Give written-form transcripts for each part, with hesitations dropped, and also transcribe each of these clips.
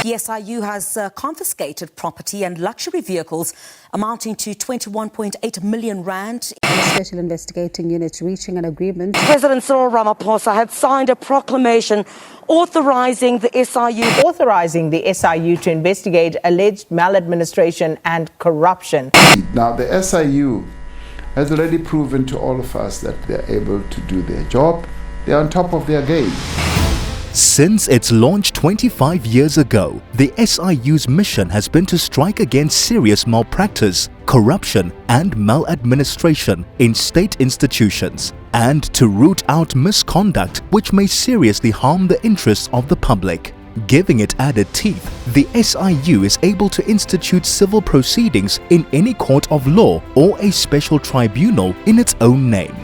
The SIU has confiscated property and luxury vehicles amounting to 21.8 million rand. The Special Investigating Unit reaching an agreement. President Cyril Ramaphosa had signed a proclamation authorizing the SIU to investigate alleged maladministration and corruption. Now, the SIU has already proven to all of us that they're able to do their job. They're on top of their game. Since its launch 25 years ago, the SIU's mission has been to strike against serious malpractice, corruption and maladministration in state institutions, and to root out misconduct which may seriously harm the interests of the public. Giving it added teeth, the SIU is able to institute civil proceedings in any court of law or a special tribunal in its own name.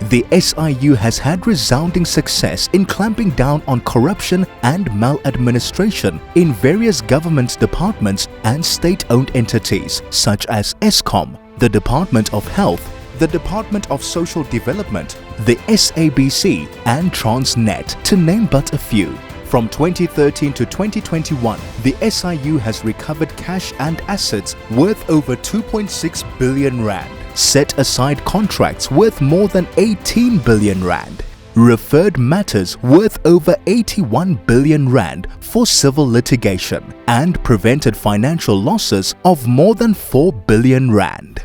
The SIU has had resounding success in clamping down on corruption and maladministration in various government departments and state-owned entities such as Eskom, the Department of Health, the Department of Social Development, the SABC and Transnet, to name but a few. From 2013 to 2021, the SIU has recovered cash and assets worth over 2.6 billion rand, set aside contracts worth more than 18 billion rand, referred matters worth over 81 billion rand for civil litigation, and prevented financial losses of more than 4 billion rand.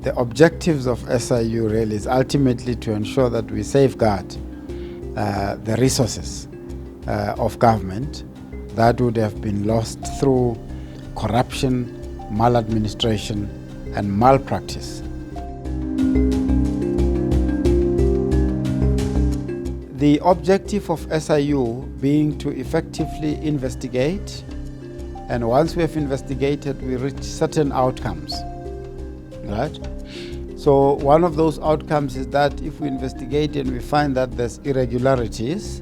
The objectives of SIU really is ultimately to ensure that we safeguard the resources of government that would have been lost through corruption, maladministration and malpractice. The objective of SIU being to effectively investigate, and once we have investigated, we reach certain outcomes, right? So one of those outcomes is that if we investigate and we find that there's irregularities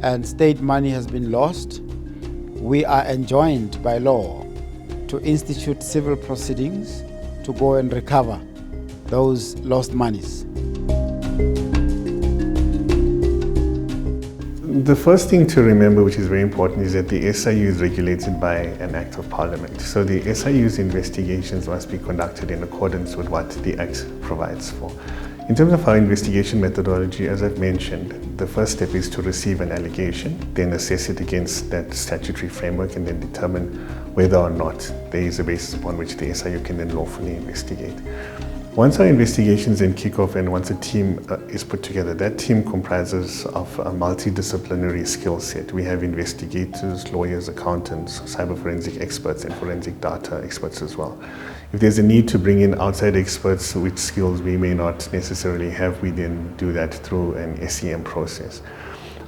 and state money has been lost, we are enjoined by law to institute civil proceedings to go and recover those lost monies. The first thing to remember, which is very important, is that the SIU is regulated by an Act of Parliament. So the SIU's investigations must be conducted in accordance with what the Act provides for. In terms of our investigation methodology, as I've mentioned, the first step is to receive an allegation, then assess it against that statutory framework, and then determine whether or not there is a basis upon which the SIU can then lawfully investigate. Once our investigations then kick off and once a team is put together, that team comprises of a multidisciplinary skill set. We have investigators, lawyers, accountants, cyber forensic experts and forensic data experts as well. If there's a need to bring in outside experts with skills we may not necessarily have, we then do that through an SEM process.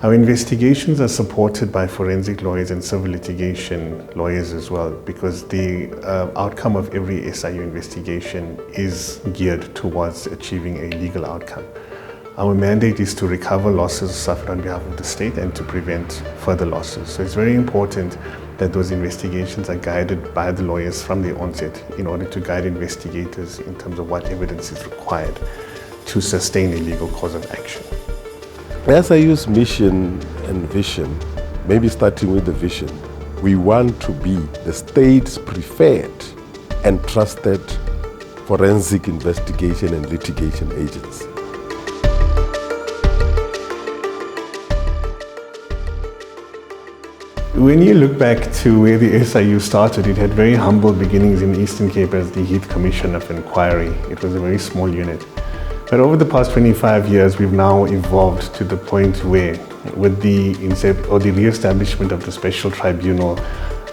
Our investigations are supported by forensic lawyers and civil litigation lawyers as well, because the outcome of every SIU investigation is geared towards achieving a legal outcome. Our mandate is to recover losses suffered on behalf of the state and to prevent further losses. So it's very important that those investigations are guided by the lawyers from the onset in order to guide investigators in terms of what evidence is required to sustain a legal cause of action. SIU's mission and vision, maybe starting with the vision, we want to be the state's preferred and trusted forensic investigation and litigation agency. When you look back to where the SIU started, it had very humble beginnings in the Eastern Cape as the Heath Commission of Inquiry. It was a very small unit. But over the past 25 years, we've now evolved to the point where, with the re-establishment of the Special Tribunal,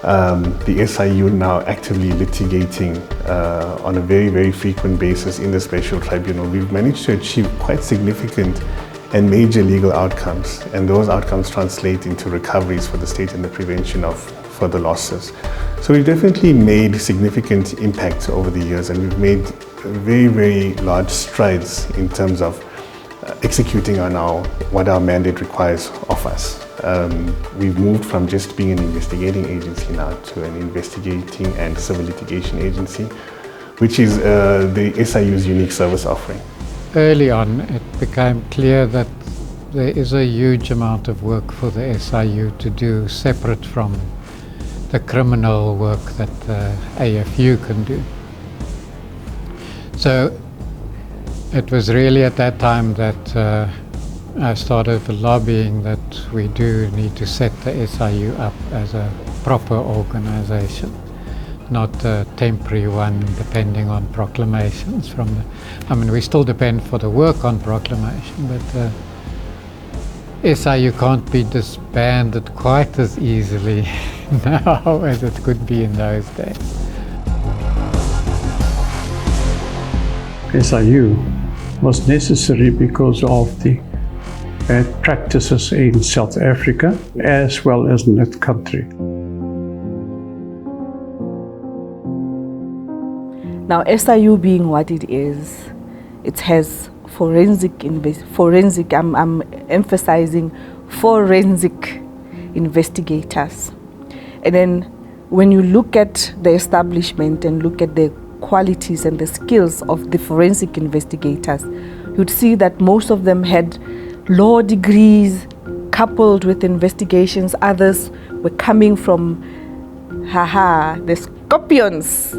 the SIU now actively litigating on a very, very frequent basis in the Special Tribunal. We've managed to achieve quite significant and major legal outcomes, and those outcomes translate into recoveries for the state and the prevention of further losses. So we've definitely made significant impact over the years, and we've made very, very large strides in terms of executing on what our mandate requires of us. We've moved from just being an investigating agency now to an investigating and civil litigation agency, which is the SIU's unique service offering. Early on, it became clear that there is a huge amount of work for the SIU to do separate from the criminal work that the AFU can do. So it was really at that time that I started lobbying that we do need to set the SIU up as a proper organization, not a temporary one depending on proclamations from the... I mean, we still depend for the work on proclamation, but SIU can't be disbanded quite as easily now as it could be in those days. SIU was necessary because of the bad practices in South Africa as well as in that country. Now, SIU being what it is, it has forensic, I'm emphasizing forensic investigators. And then when you look at the establishment and look at the qualities and the skills of the forensic investigators, you'd see that most of them had law degrees coupled with investigations. Others were coming from, the Scorpions.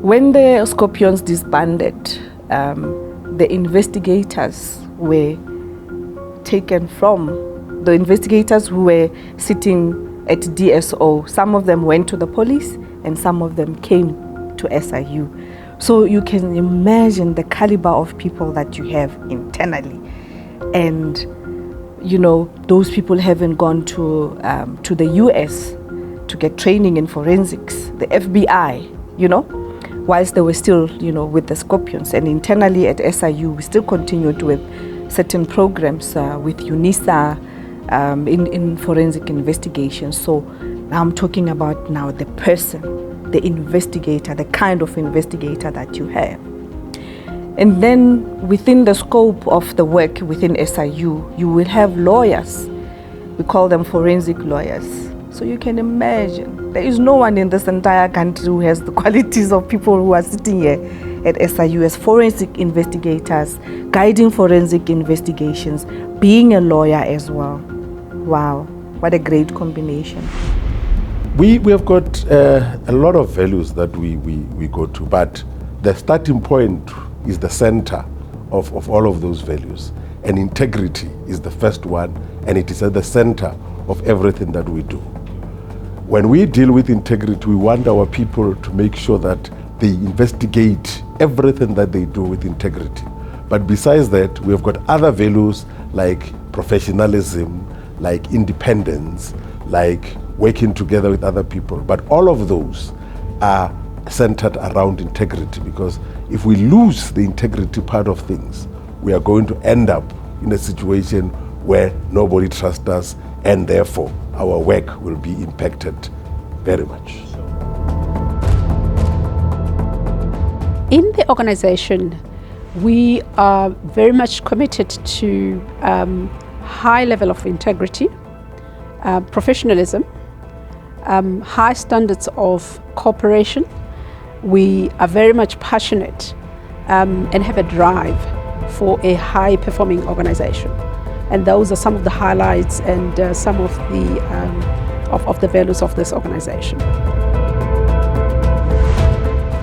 When the Scorpions disbanded, the investigators were taken from the investigators who were sitting at DSO. Some of them went to the police and some of them came to SIU. So you can imagine the caliber of people that you have internally. And, you know, those people haven't gone to the US to get training in forensics, the FBI, you know, whilst they were still, you know, with the Scorpions. And internally at SIU, we still continued with certain programs with UNISA in forensic investigation. So now I'm talking about now the person, the investigator, the kind of investigator that you have. And then within the scope of the work within SIU, you will have lawyers. We call them forensic lawyers. So you can imagine, there is no one in this entire country who has the qualities of people who are sitting here at SIU as forensic investigators, guiding forensic investigations, being a lawyer as well. Wow, what a great combination. We have got a lot of values that we go to, but the starting point is the center of all of those values. And integrity is the first one, and it is at the center of everything that we do. When we deal with integrity, we want our people to make sure that they investigate everything that they do with integrity. But besides that, we have got other values like professionalism, like independence, like working together with other people. But all of those are centered around integrity, because if we lose the integrity part of things, we are going to end up in a situation where nobody trusts us, and therefore our work will be impacted very much. In the organization, we are very much committed to high level of integrity, professionalism, high standards of cooperation. We are very much passionate and have a drive for a high-performing organization. And those are some of the highlights and some of the values of this organization.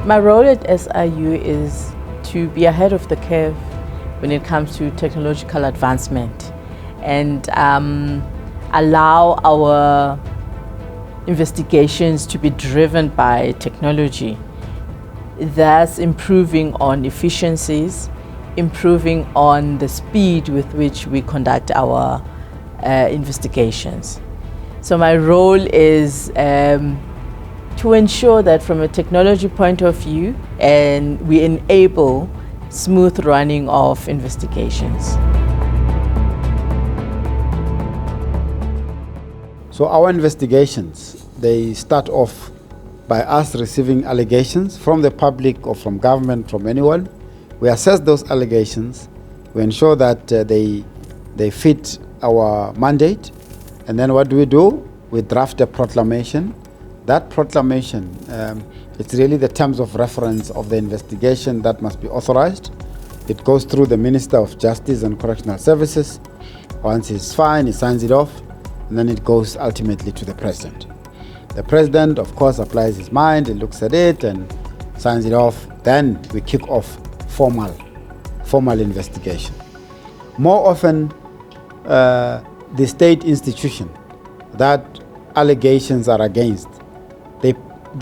My role at SIU is to be ahead of the curve when it comes to technological advancement and allow our investigations to be driven by technology. thus improving on efficiencies, improving on the speed with which we conduct our investigations. So my role is to ensure that from a technology point of view, and we enable smooth running of investigations. So our investigations, they start off by us receiving allegations from the public or from government, from anyone. We assess those allegations, we ensure that they fit our mandate, and then what do? We draft a proclamation. That proclamation, it's really the terms of reference of the investigation that must be authorized. It goes through the Minister of Justice and Correctional Services. Once it's fine, he signs it off, and then it goes ultimately to the President. The President, of course, applies his mind, he looks at it and signs it off. Then we kick off formal investigation. More often, the state institution that allegations are against,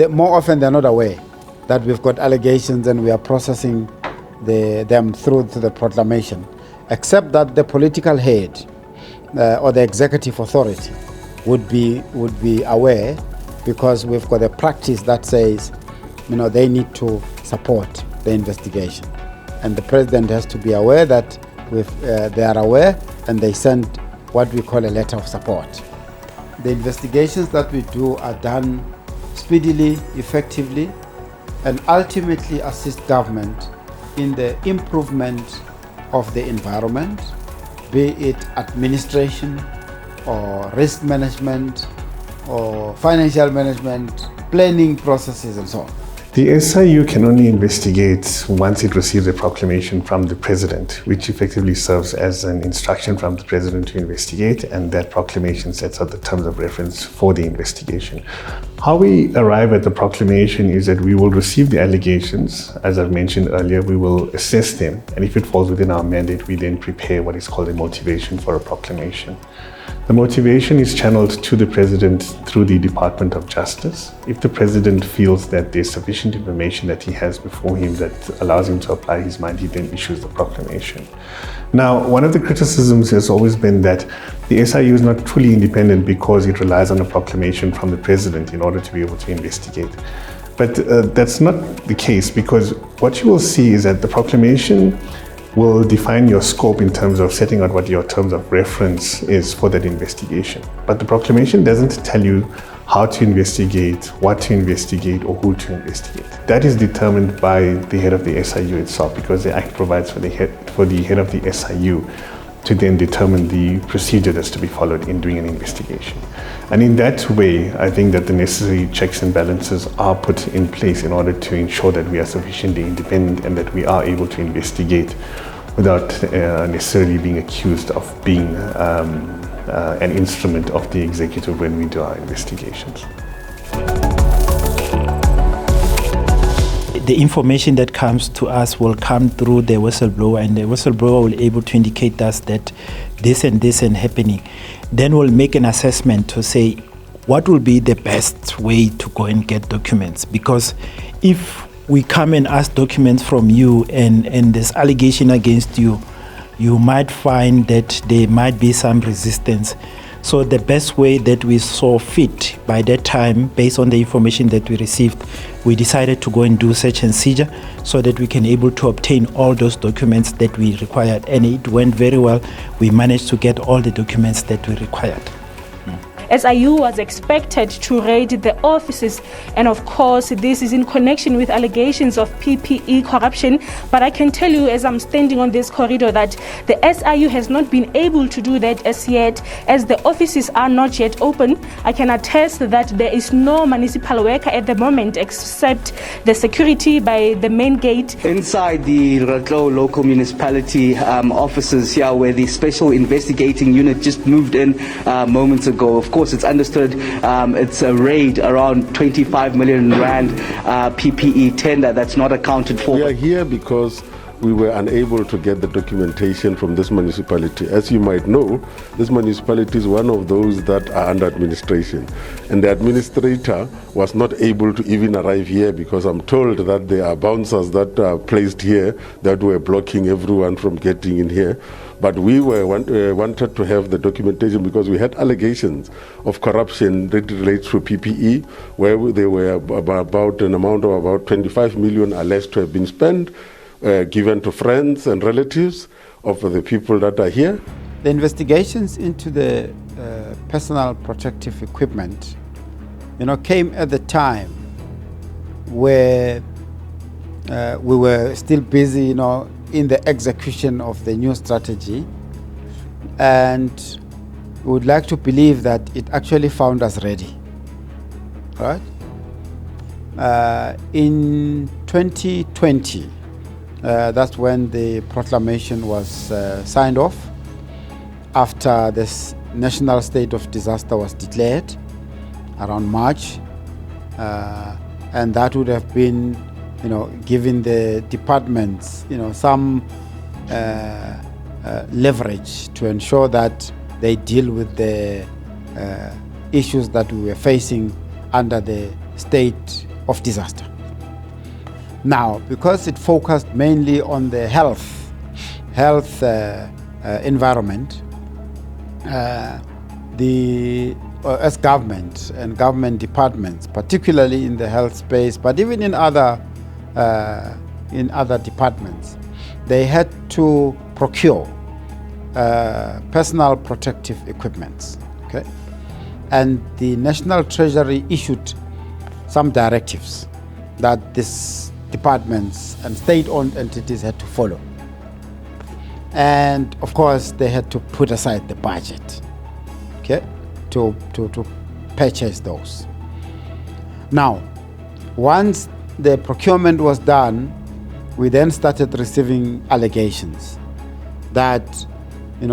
more often they're not aware that we've got allegations and we are processing them through to the proclamation, except that the political head or the executive authority would be aware, because we've got a practice that says, they need to support the investigation, and the President has to be aware that they are aware, and they send what we call a letter of support. The investigations that we do are done speedily, effectively, and ultimately assist government in the improvement of the environment, be it administration or risk management or financial management, planning processes and so on. The SIU can only investigate once it receives a proclamation from the President, which effectively serves as an instruction from the President to investigate, and that proclamation sets out the terms of reference for the investigation. How we arrive at the proclamation is that we will receive the allegations. As I've mentioned earlier, we will assess them, and if it falls within our mandate, we then prepare what is called a motivation for a proclamation. The motivation is channeled to the President through the Department of Justice. If the President feels that there's sufficient information that he has before him that allows him to apply his mind, he then issues the proclamation. Now, one of the criticisms has always been that the SIU is not fully independent because it relies on a proclamation from the President in order to be able to investigate. But that's not the case, because what you will see is that the proclamation will define your scope in terms of setting out what your terms of reference is for that investigation. But the proclamation doesn't tell you how to investigate, what to investigate, or who to investigate. That is determined by the head of the SIU itself, because the Act provides for the head of the SIU to then determine the procedure that's to be followed in doing an investigation. And in that way, I think that the necessary checks and balances are put in place in order to ensure that we are sufficiently independent and that we are able to investigate without necessarily being accused of being an instrument of the executive when we do our investigations. The information that comes to us will come through the whistleblower, and the whistleblower will be able to indicate to us that this and this is happening. Then we'll make an assessment to say what will be the best way to go and get documents. Because if we come and ask documents from you and there's allegation against you, you might find that there might be some resistance. So the best way that we saw fit by that time, based on the information that we received, we decided to go and do search and seizure so that we can able to obtain all those documents that we required. And it went very well. We managed to get all the documents that we required. SIU was expected to raid the offices, and of course this is in connection with allegations of PPE corruption. But I can tell you, as I'm standing on this corridor, that the SIU has not been able to do that as yet, as the offices are not yet open. I can attest that there is no municipal worker at the moment except the security by the main gate. Inside the Ratlo local municipality offices here, where the special investigating unit just moved in moments ago. Of course, it's understood it's a raid around 25 million rand PPE tender that's not accounted for. We are here because we were unable to get the documentation from this municipality. As you might know, this municipality is one of those that are under administration. And the administrator was not able to even arrive here because I'm told that there are bouncers that are placed here that were blocking everyone from getting in here. But we wanted to have the documentation because we had allegations of corruption that relates to PPE, where there were about an amount of about 25 million alleged to have been spent, given to friends and relatives of the people that are here. The investigations into the personal protective equipment, came at the time where we were still busy, in the execution of the new strategy, and we would like to believe that it actually found us ready. Right? In 2020, that's when the proclamation was signed off after this national state of disaster was declared around March, and that would have been giving the departments, some leverage to ensure that they deal with the issues that we were facing under the state of disaster. Now, because it focused mainly on the health environment, as government and government departments, particularly in the health space, but even in other departments, they had to procure personal protective equipment. Okay, and the National Treasury issued some directives that these departments and state-owned entities had to follow. And of course, they had to put aside the budget, okay, to purchase those. Now, once the procurement was done, we then started receiving allegations that,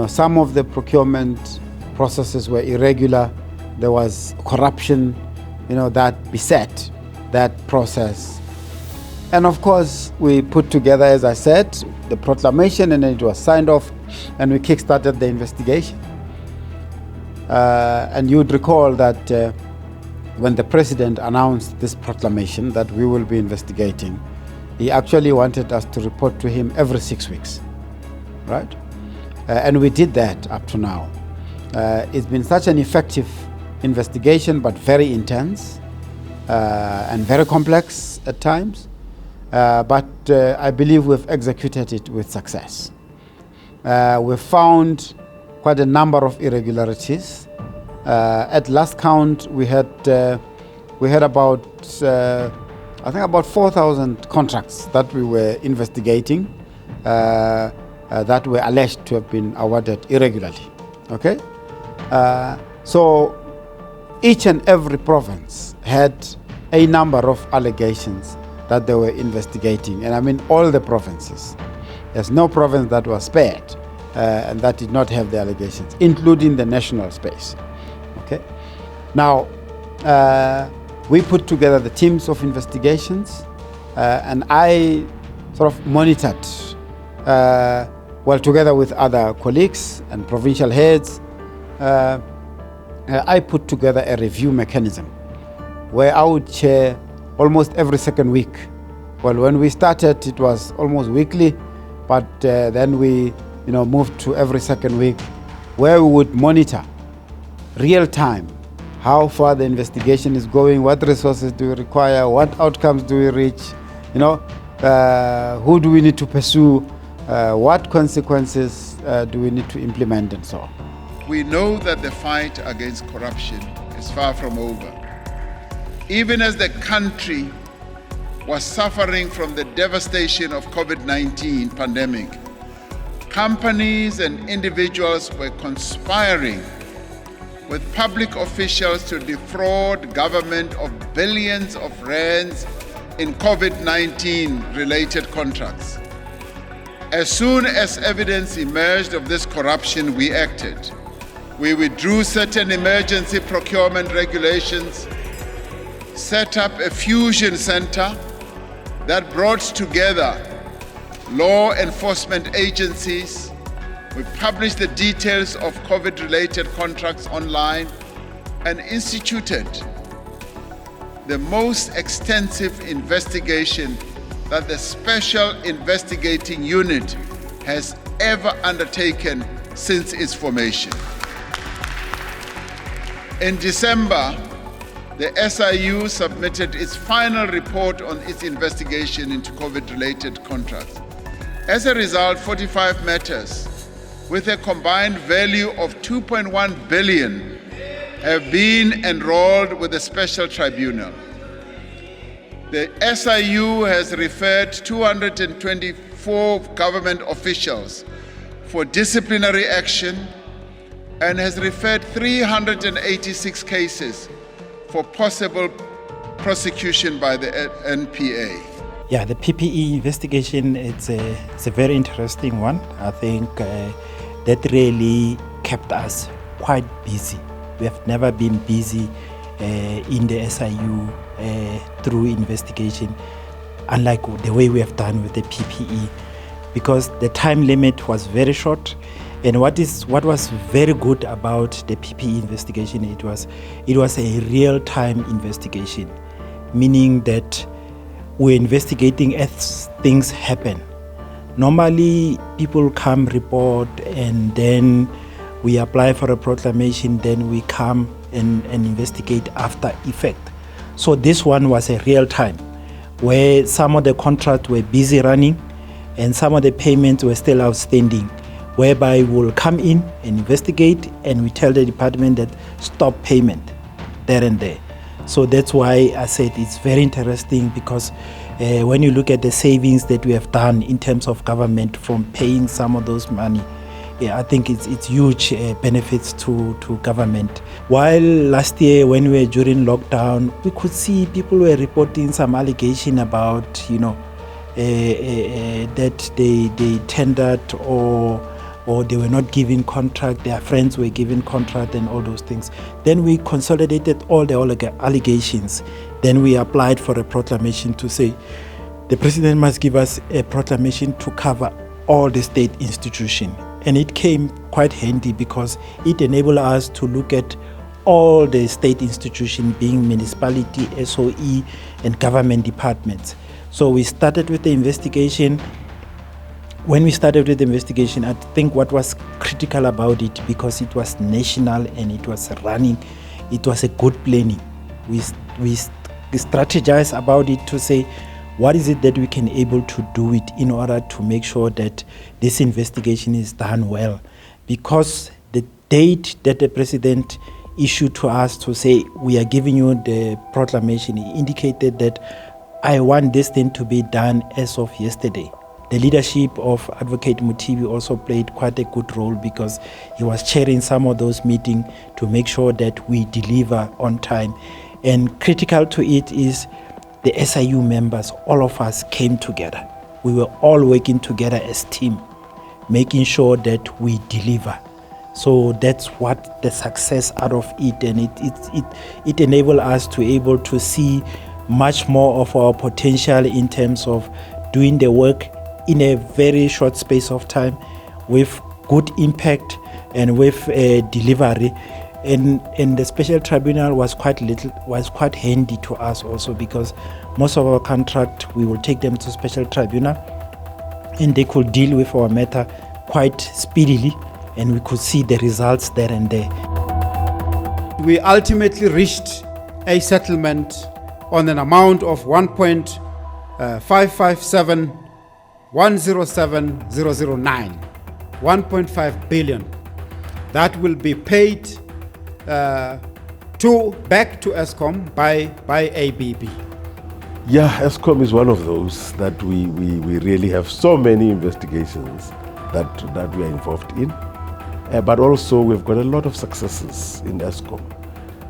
some of the procurement processes were irregular. There was corruption, that beset that process. And of course, we put together, as I said, the proclamation, and it was signed off, and we kickstarted the investigation. And you'd recall that when the president announced this proclamation that we will be investigating, he actually wanted us to report to him every 6 weeks, right? And we did that up to now. It's been such an effective investigation, but very intense and very complex at times. But I believe we've executed it with success. We've found quite a number of irregularities. At last count, we had about, I think about 4,000 contracts that we were investigating that were alleged to have been awarded irregularly. Okay, so each and every province had a number of allegations that they were investigating, and I mean all the provinces. There's no province that was spared and that did not have the allegations, including the national space. Okay. Now, we put together the teams of investigations, and I sort of monitored, together with other colleagues and provincial heads, I put together a review mechanism where I would chair almost every second week. Well, when we started, it was almost weekly, but then we moved to every second week, where we would monitor real time how far the investigation is going, what resources do we require, what outcomes do we reach, who do we need to pursue, what consequences do we need to implement, and so on. We know that the fight against corruption is far from over. Even as the country was suffering from the devastation of COVID-19 pandemic, companies and individuals were conspiring with public officials to defraud government of billions of rands in COVID-19 related contracts. As soon as evidence emerged of this corruption, we acted. We withdrew certain emergency procurement regulations, set up a fusion center that brought together law enforcement agencies. We published the details of COVID-related contracts online and instituted the most extensive investigation that the Special Investigating Unit has ever undertaken since its formation. In December, the SIU submitted its final report on its investigation into COVID-related contracts. As a result, 45 matters with a combined value of 2.1 billion have been enrolled with the Special Tribunal. The SIU has referred 224 government officials for disciplinary action and has referred 386 cases for possible prosecution by the NPA. Yeah, the PPE investigation, it's a very interesting one. I think that really kept us quite busy. We have never been busy in the SIU through investigation, unlike the way we have done with the PPE, because the time limit was very short. And what was very good about the PPE investigation, it was a real-time investigation, meaning that we're investigating as things happen. Normally, people come, report, and then we apply for a proclamation, then we come and investigate after effect. So this one was a real time, where some of the contracts were busy running and some of the payments were still outstanding, whereby we'll come in and investigate and we tell the department that stop payment there and there. So that's why I said it's very interesting, because when you look at the savings that we have done in terms of government from paying some of those money, I think it's huge benefits to government. While last year when we were during lockdown, we could see people were reporting some allegation about, that they tendered or they were not given contract, their friends were given contract and all those things. Then we consolidated all the allegations. Then we applied for a proclamation to say the president must give us a proclamation to cover all the state institutions. And it came quite handy because it enabled us to look at all the state institutions, being municipality, SOE, and government departments. So we started with the investigation. When we started with the investigation, I think what was critical about it, because it was national and it was running, it was a good planning. We strategized about it to say, what is it that we can able to do it in order to make sure that this investigation is done well? Because the date that the president issued to us to say, we are giving you the proclamation, he indicated that I want this thing to be done as of yesterday. The leadership of Advocate Mutibi also played quite a good role, because he was chairing some of those meetings to make sure that we deliver on time. And critical to it is the SIU members, all of us came together. We were all working together as a team, making sure that we deliver. So that's what the success out of it, and it enabled us to able to see much more of our potential in terms of doing the work in a very short space of time with good impact and with delivery. And the special tribunal was quite handy to us also, because most of our contract we will take them to special tribunal and they could deal with our matter quite speedily, and we could see the results there and there. We ultimately reached a settlement on an amount of 1.557107,009, 1.5 billion. That will be paid back to Eskom by ABB. Yeah, Eskom is one of those that we really have so many investigations that we are involved in. But also we've got a lot of successes in Eskom.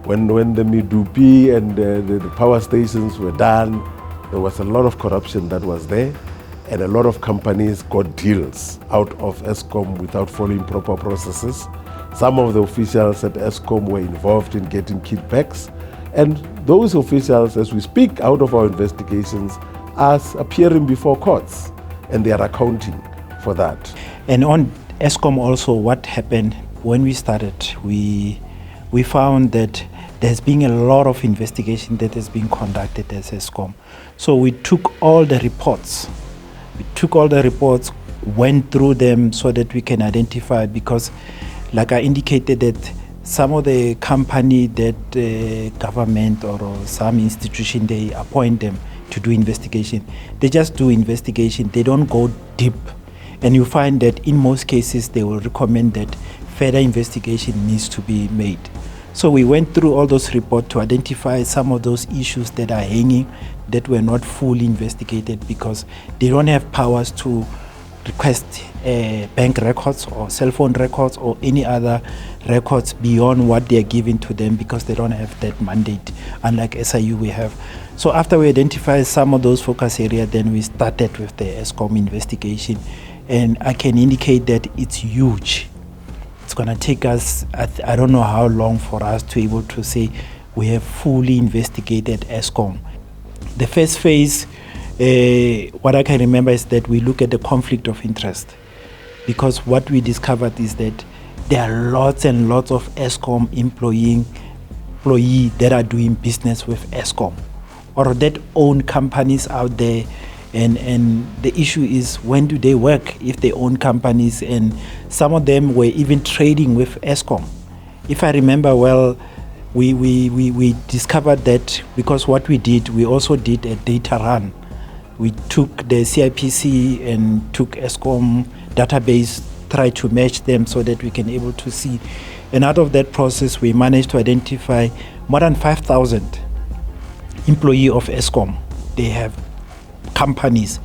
When the Midupi and the power stations were done, there was a lot of corruption that was there, and a lot of companies got deals out of Eskom without following proper processes. Some of the officials at Eskom were involved in getting kickbacks, and those officials, as we speak out of our investigations, are appearing before courts. and they are accounting for that. And on Eskom also, what happened when we started, we found that there's been a lot of investigation that has been conducted as Eskom. So we took all the reports. Went through them so that we can identify, because like I indicated that some of the company that government or some institution, they appoint them to do investigation. They just do investigation. They don't go deep. And you find that in most cases, they will recommend that further investigation needs to be made. So we went through all those reports to identify some of those issues that are hanging, that were not fully investigated, because they don't have powers to request bank records or cell phone records or any other records beyond what they are giving to them, because they don't have that mandate, unlike SIU we have. So after we identified some of those focus areas, then we started with the Eskom investigation. And I can indicate that it's huge. It's going to take us, I don't know how long for us to be able to say we have fully investigated Eskom. The first phase, what I can remember is that we look at the conflict of interest, because what we discovered is that there are lots and lots of Eskom employees that are doing business with Eskom or that own companies out there. And the issue is, when do they work if they own companies? And some of them were even trading with Eskom. If I remember well, we discovered that, because what we did, we also did a data run. We took the CIPC and took Eskom database, tried to match them so that we can able to see. And out of that process, we managed to identify more than 5,000 employees of Eskom. They have companies,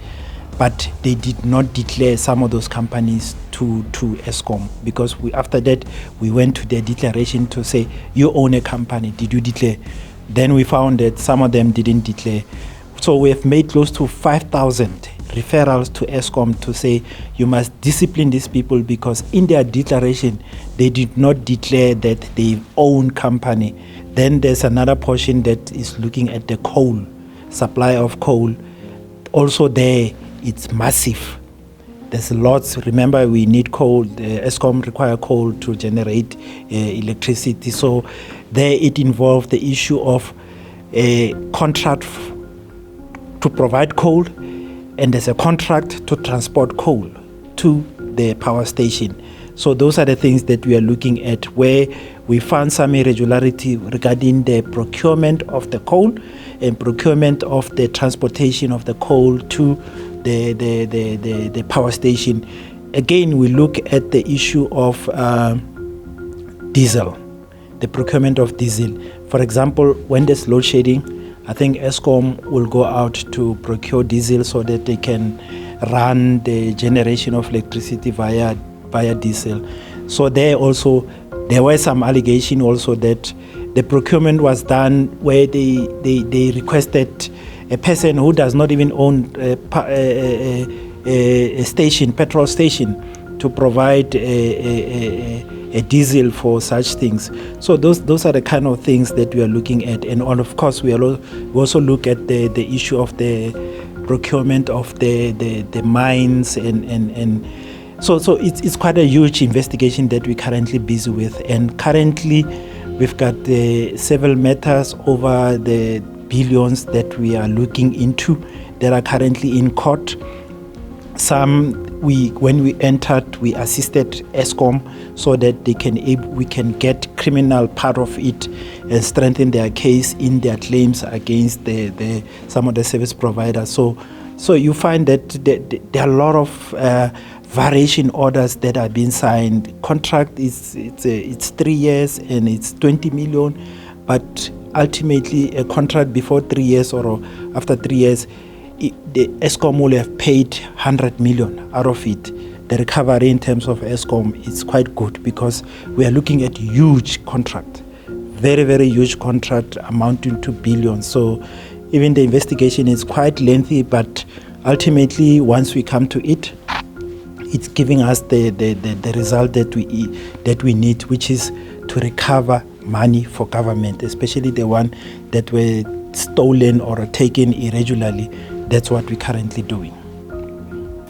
but they did not declare some of those companies to Eskom, because after that we went to their declaration to say, you own a company, did you declare? Then we found that some of them didn't declare. So we have made close to 5,000 referrals to Eskom to say, you must discipline these people, because in their declaration they did not declare that they own company. Then there's another portion that is looking at the coal, supply of coal. Also there, it's massive. There's lots. Remember, we need coal. Eskom require coal to generate electricity. So there it involved the issue of a contract to provide coal, and there's a contract to transport coal to the power station. So those are the things that we are looking at, where we found some irregularity regarding the procurement of the coal and procurement of the transportation of the coal to the power station. Again, we look at the issue of diesel, the procurement of diesel. For example, when there's load shedding, I think Eskom will go out to procure diesel so that they can run the generation of electricity via diesel. So there were some allegation also that the procurement was done where they requested a person who does not even own a station, petrol station, to provide a diesel for such things. So those are the kind of things that we are looking at. And of course, we also look at the issue of the procurement of the mines and so it's quite a huge investigation that we're currently busy with. And currently we've got several matters over the billions that we are looking into that are currently in court. Some when we entered, we assisted Eskom so that we can get criminal part of it and strengthen their case in their claims against some of the service providers. So you find that there are a lot of variation orders that are being signed. Contract it's 3 years and it's 20 million, but ultimately a contract before 3 years or after 3 years, the Eskom will have paid 100 million out of it. The recovery in terms of Eskom is quite good, because we are looking at huge contract, very, very huge contract amounting to billions. So even the investigation is quite lengthy, but ultimately once we come to it, it's giving us the result that we need, which is to recover money for government, especially the one that were stolen or taken irregularly. That's what we're currently doing.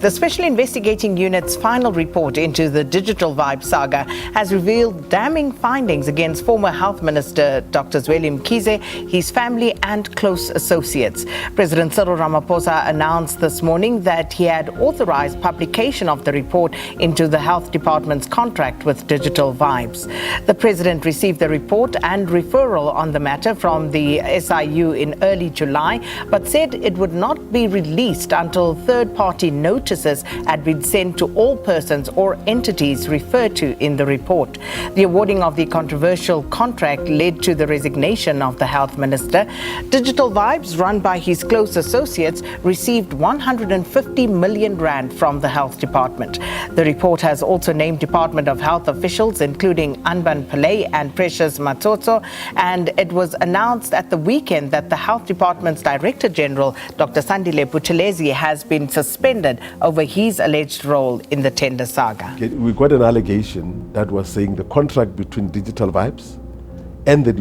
The Special Investigating Unit's final report into the digital vibe saga has revealed damning findings against former Health Minister Dr. Zweli Mkhize, his family and close associates. President Cyril Ramaphosa announced this morning that he had authorized publication of the report into the Health Department's contract with Digital Vibes. The President received the report and referral on the matter from the SIU in early July, but said it would not be released until third-party notices had been sent to all persons or entities referred to in the report. The awarding of the controversial contract led to the resignation of the Health Minister. Digital Vibes, run by his close associates, received 150 million rand from the Health Department. The report has also named Department of Health officials, including Anban Pillay and Precious Matsotso, and it was announced at the weekend that the Health Department's Director General, Dr. Sandile Buthelezi, has been suspended over his alleged role in the tender saga. We got an allegation that was saying the contract between Digital Vibes and the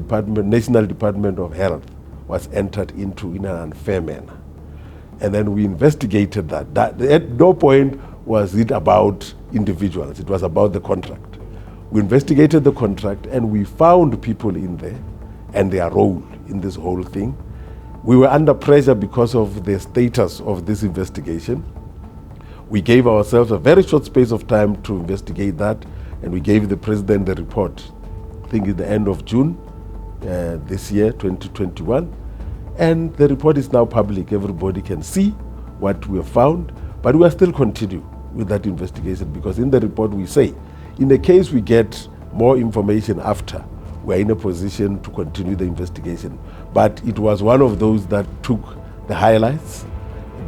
National Department of Health was entered into in an unfair manner. And then we investigated that. At no point was it about individuals, it was about the contract. We investigated the contract and we found people in there and their role in this whole thing. We were under pressure because of the status of this investigation. We gave ourselves a very short space of time to investigate that, and we gave the President the report, I think at the end of June this year, 2021. And the report is now public. Everybody can see what we have found, but we are still continuing with that investigation, because in the report we say, in the case we get more information after, we are in a position to continue the investigation. But it was one of those that took the highlights,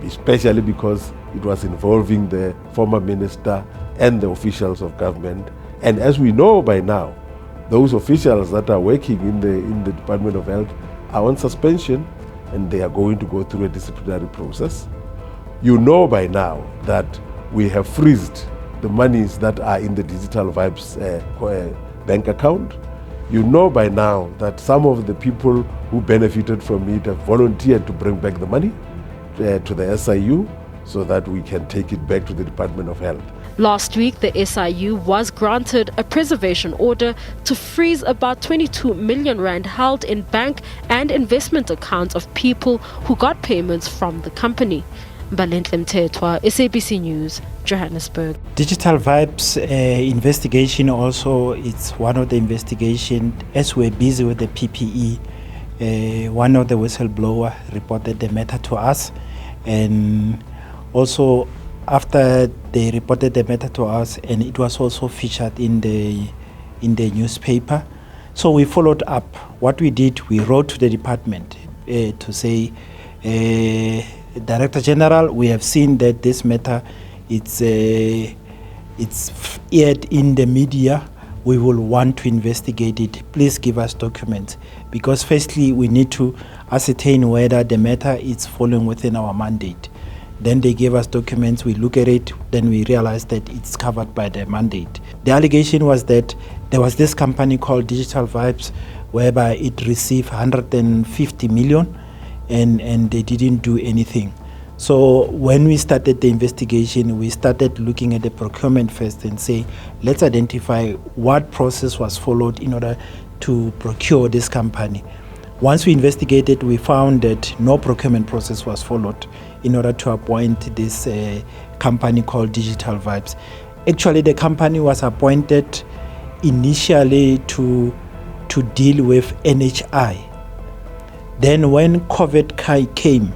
especially because it was involving the former minister and the officials of government. And as we know by now, those officials that are working in the Department of Health are on suspension and they are going to go through a disciplinary process. You know by now that we have freezed the monies that are in the Digital Vibes bank account. You know by now that some of the people who benefited from it have volunteered to bring back the money to the SIU so that we can take it back to the Department of Health. Last week, the SIU was granted a preservation order to freeze about 22 million rand held in bank and investment accounts of people who got payments from the company. Mbalenhle Mthethwa, SABC News, Johannesburg. Digital Vibes investigation also, it's one of the investigation. As we're busy with the PPE, one of the whistleblower reported the matter to us, and also after they reported the matter to us, and it was also featured in the newspaper. So we followed up. What we did, we wrote to the department to say, Director General, we have seen that this matter it's aired in the media. We will want to investigate it. Please give us documents, because firstly we need to ascertain whether the matter is falling within our mandate. Then they gave us documents, we look at it, then we realized that it's covered by the mandate. The allegation was that there was this company called Digital Vibes whereby it received 150 million and they didn't do anything. So when we started the investigation, we started looking at the procurement first and say, let's identify what process was followed in order to procure this company. Once we investigated, we found that no procurement process was followed in order to appoint this company called Digital Vibes. Actually, the company was appointed initially to deal with NHI. Then when COVID came,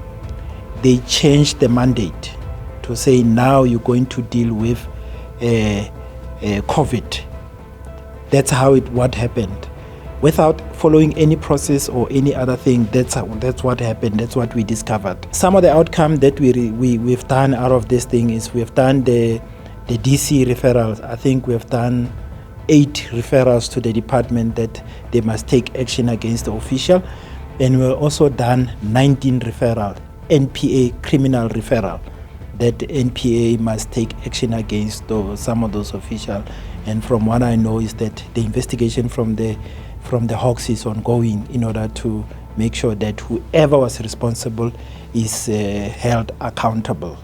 they changed the mandate to say now you're going to deal with COVID. That's how what happened. Without following any process or any other thing, that's what happened. That's what we discovered. Some of the outcome that we've done out of this thing is we've done the DC referrals. I think we've done 8 referrals to the department that they must take action against the official. And we've also done 19 referral, NPA criminal referral, that NPA must take action against some of those officials. And from what I know is that the investigation from the Hawks is ongoing in order to make sure that whoever was responsible is held accountable.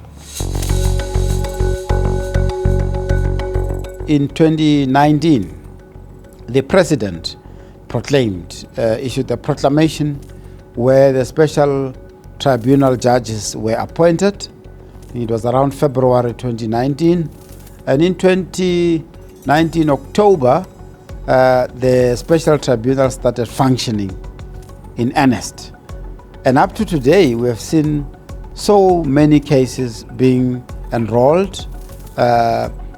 in 2019, the President issued a proclamation where the special tribunal judges were appointed. It was around February 2019. And in 2019, October, the special tribunal started functioning in earnest. And up to today, we have seen so many cases being enrolled.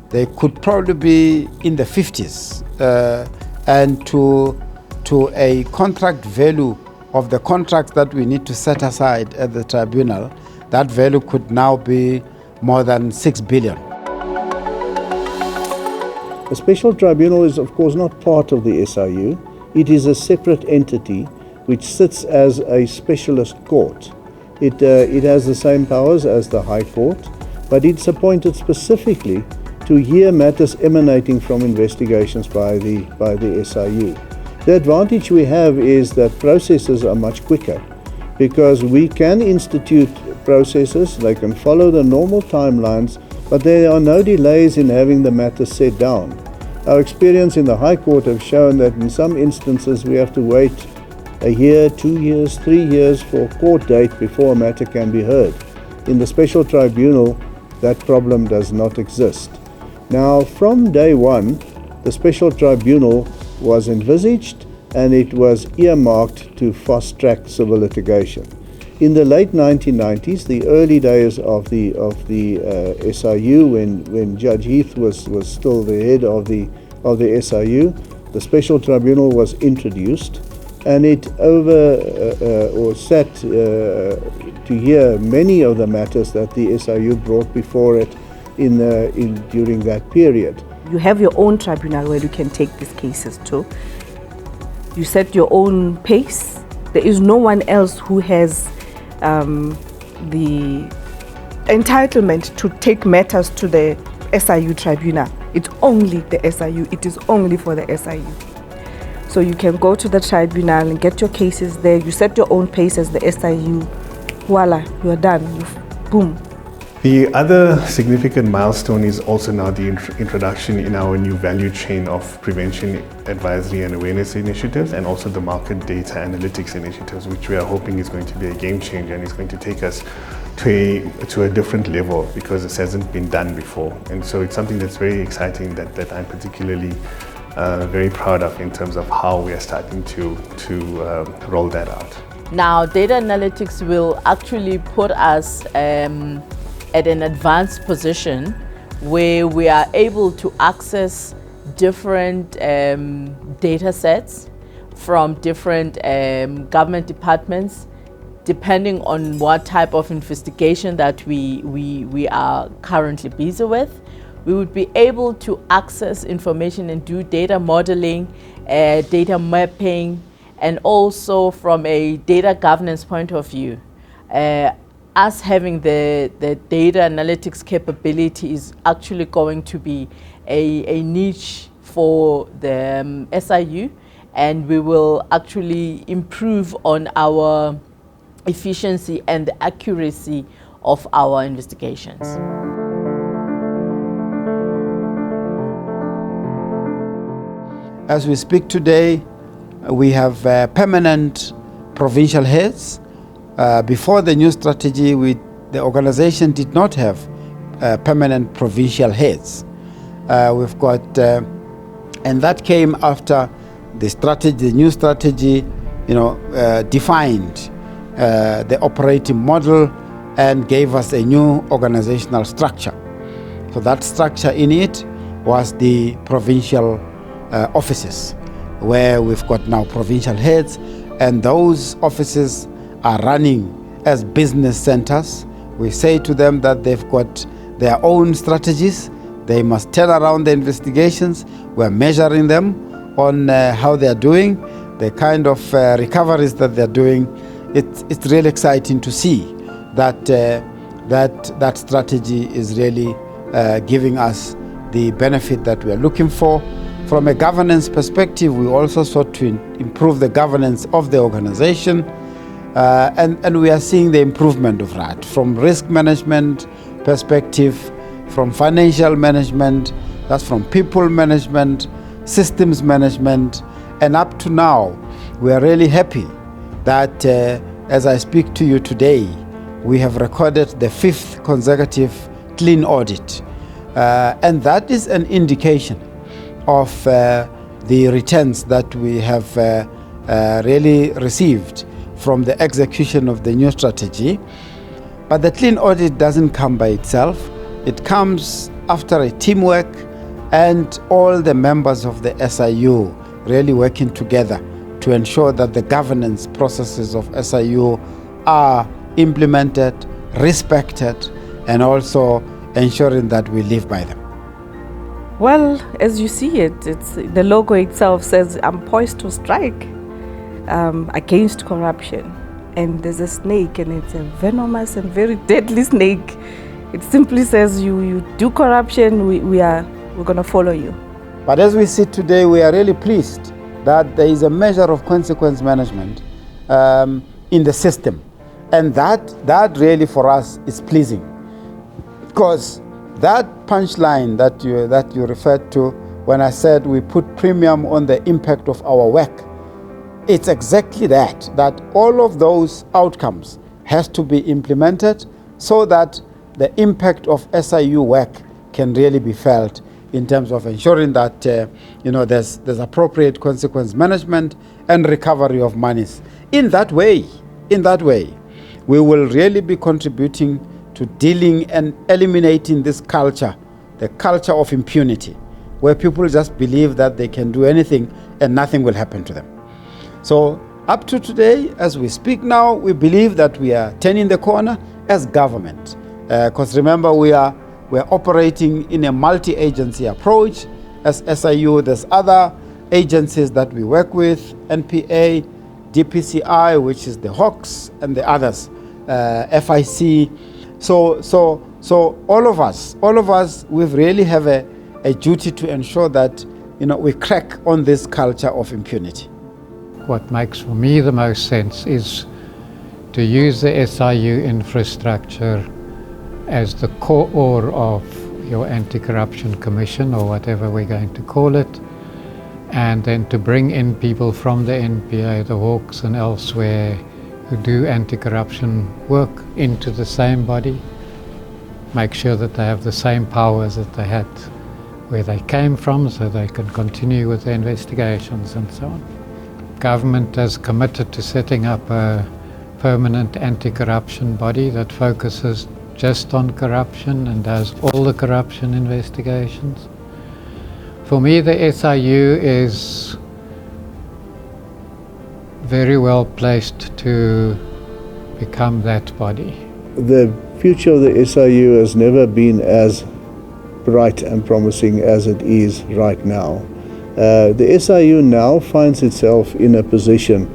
They could probably be in the 50s. And to a contract value of the contracts that we need to set aside at the tribunal, that value could now be more than 6 billion. The Special Tribunal is of course not part of the SIU. It is a separate entity which sits as a specialist court. It has the same powers as the High Court, but it's appointed specifically to hear matters emanating from investigations by the SIU. The advantage we have is that processes are much quicker because we can institute processes, they can follow the normal timelines, but there are no delays in having the matter set down. Our experience in the High Court have shown that in some instances we have to wait a year, 2 years, 3 years for a court date before a matter can be heard. In the Special Tribunal, that problem does not exist. Now, from day one, the Special Tribunal was envisaged and it was earmarked to fast-track civil litigation. In the late 1990s, the early days of the SIU, when Judge Heath was still the head of the SIU, the Special Tribunal was introduced, and it sat to hear many of the matters that the SIU brought before it during that period. You have your own tribunal where you can take these cases to. You set your own pace. There is no one else who has the entitlement to take matters to the SIU tribunal. It's only the SIU. It is only for the SIU. So you can go to the tribunal and get your cases there. You set your own pace as the SIU. Voila, you're done. Boom. The other significant milestone is also now the introduction in our new value chain of prevention, advisory and awareness initiatives, and also the market data analytics initiatives, which we are hoping is going to be a game changer and is going to take us to a different level because this hasn't been done before. And so it's something that's very exciting that I'm particularly very proud of in terms of how we are starting to roll that out. Now, data analytics will actually put us at an advanced position where we are able to access different data sets from different government departments, depending on what type of investigation that we are currently busy with. We would be able to access information and do data modeling, data mapping, and also from a data governance point of view. Us having the data analytics capability is actually going to be a niche for the SIU, and we will actually improve on our efficiency and the accuracy of our investigations. As we speak today, we have permanent provincial heads. Before the new strategy, the organization did not have permanent provincial heads. We've got, and that came after the strategy, the new strategy, defined the operating model and gave us a new organizational structure. So that structure in it was the provincial offices, where we've got now provincial heads, and those offices are running as business centers. We say to them that they've got their own strategies. They must turn around the investigations. We're measuring them on how they're doing, the kind of recoveries that they're doing. It's really exciting to see that that strategy is really giving us the benefit that we are looking for. From a governance perspective, we also sought to improve the governance of the organization. And we are seeing the improvement of that from risk management perspective, from financial management, That's from people management, systems management, and up to now, we are really happy that as I speak to you today, we have recorded the 5th consecutive clean audit. And that is an indication of the returns that we have really received from the execution of the new strategy. But the clean audit doesn't come by itself. It comes after a teamwork and all the members of the SIU really working together to ensure that the governance processes of SIU are implemented, respected, and also ensuring that we live by them. Well, as you see it, the logo itself says, I'm poised to strike against corruption. And there's a snake, and it's a venomous and very deadly snake. It simply says, you do corruption, we're going to follow you. But as we see today, we are really pleased that there is a measure of consequence management in the system. And that really for us is pleasing. Because that punchline that you referred to when I said we put premium on the impact of our work, it's exactly that all of those outcomes has to be implemented so that the impact of SIU work can really be felt in terms of ensuring that there's appropriate consequence management and recovery of monies. In that way, we will really be contributing to dealing and eliminating this culture, the culture of impunity, where people just believe that they can do anything and nothing will happen to them. So up to today, as we speak now, we believe that we are turning the corner as government. Because remember, we are operating in a multi-agency approach. As SIU, there's other agencies that we work with, NPA, DPCI, which is the Hawks, and the others, FIC. So all of us, we really have a duty to ensure that we crack on this culture of impunity. What makes for me the most sense is to use the SIU infrastructure as the core of your anti-corruption commission, or whatever we're going to call it, and then to bring in people from the NPA, the Hawks and elsewhere who do anti-corruption work into the same body, make sure that they have the same powers that they had where they came from, so they can continue with their investigations and so on. Government has committed to setting up a permanent anti-corruption body that focuses just on corruption and does all the corruption investigations. For me, the SIU is very well placed to become that body. The future of the SIU has never been as bright and promising as it is right now. The SIU now finds itself in a position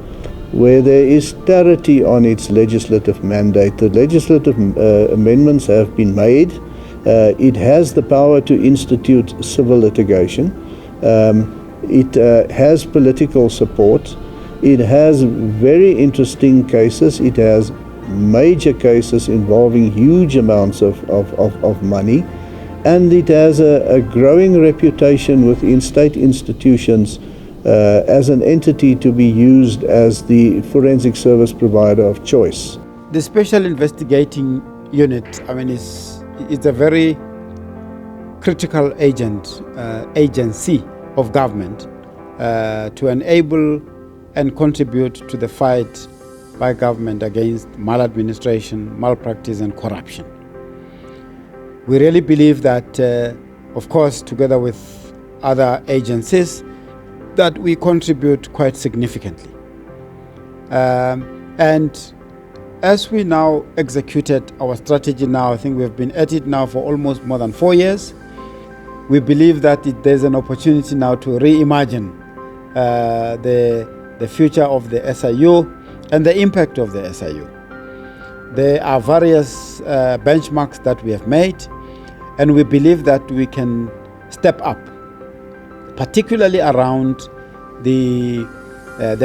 where there is clarity on its legislative mandate. The legislative amendments have been made. It has the power to institute civil litigation. It has political support. It has very interesting cases. It has major cases involving huge amounts of money. And it has a growing reputation within state institutions as an entity to be used as the forensic service provider of choice. The Special Investigating Unit, is a very critical agency of government to enable and contribute to the fight by government against maladministration, malpractice and corruption. We really believe that, of course, together with other agencies, that we contribute quite significantly. And as we now executed our strategy now, I think we've been at it now for almost more than 4 years. We believe that there's an opportunity now to reimagine the future of the SIU and the impact of the SIU. There are various benchmarks that we have made, and we believe that we can step up, particularly around the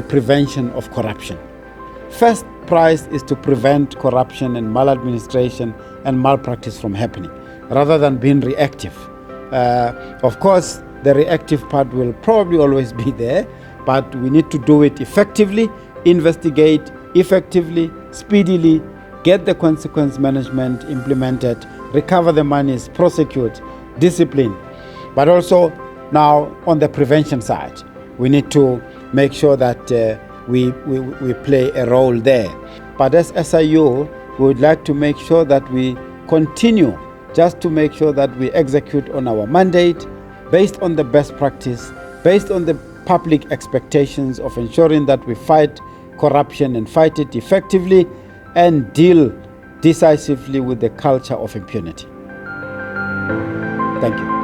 prevention of corruption. First prize is to prevent corruption and maladministration and malpractice from happening, rather than being reactive. Of course, the reactive part will probably always be there, but we need to do it effectively, investigate effectively, speedily, get the consequence management implemented, recover the monies, prosecute, discipline. But also now on the prevention side, we need to make sure that we play a role there. But as SIU, we would like to make sure that we continue just to make sure that we execute on our mandate based on the best practice, based on the public expectations of ensuring that we fight corruption and fight it effectively and deal decisively with the culture of impunity. Thank you.